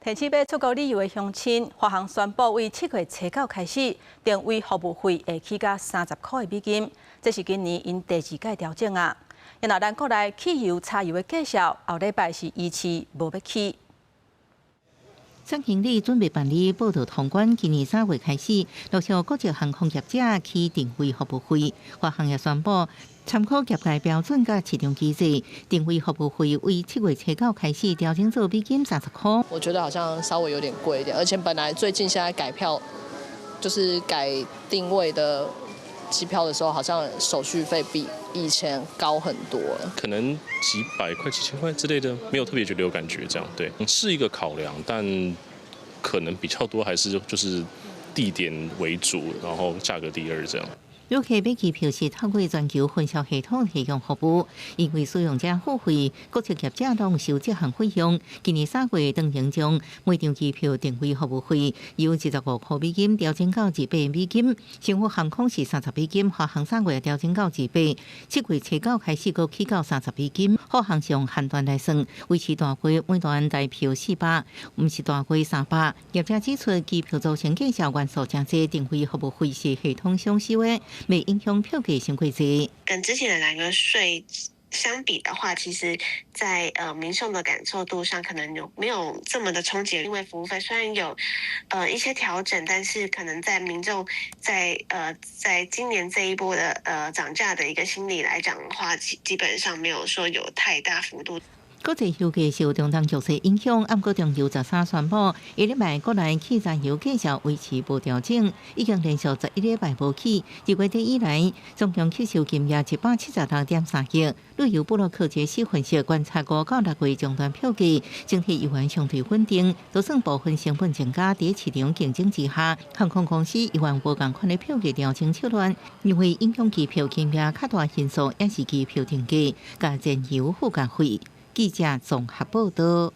提起要出國旅遊的鄉親，華航宣布為7月初9開始，定位服務費會起價30塊的美金，這是今年因第2屆調整啊。然後咱國內汽油、柴油的介紹，後禮拜是依次無要起。張經理準備辦理報道通關，今年3月開始，陸續國際航空業者起定位服務費。華航也宣布，參考業界標準甲市場機制，定位服務費為7月初9開始調整做美金30塊。我覺得好像稍微有點貴一點，而且本來最近現在改票，就是改定位的機票的時候，好像手續費比以前高很多了，可能幾百塊、幾千塊之類的，沒有特別覺得有感覺，這樣對，是一個考量，但可能比較多還是就是地點為主，然後價格第二這樣。遊客買機票是透過全球分銷系統提供服務，因為使用者付費，國際業者攏收這項費用。今年3月當中將每張機票定位服務費由25塊美金調整到100美金，長榮航空是30美金，華航3月調整到100，7月初9開始佫起到30美金。華航是用韓團來算，維持大會每團台票400，毋是大會300。業者指出，機票組成介紹元素真濟，定位服務費是系統上收的。沒影響票價升貴值。跟之前的兩個稅相比的話，其實在民眾的感受度上，可能沒有這麼的衝擊。因為服務費雖然有一些調整，但是可能在民眾在今年這一波的漲價的一個心理來講的話，基本上沒有說有太大幅度。國際油價受中東局勢影響，暗國中油13宣布，一禮拜國內汽柴油價格維持無調整，已經連續11禮拜無起。2月底以來，總共吸收金額176.3億。旅遊部落客解析分析觀察過到6月終端票價，整體油源相對穩定，就算部分成本增加，在市場競爭之下，航空公司依然無同款的票價調整手段，因為影響機票金額較大因素，也是機票定價、加燃油附加費。記者綜合報道。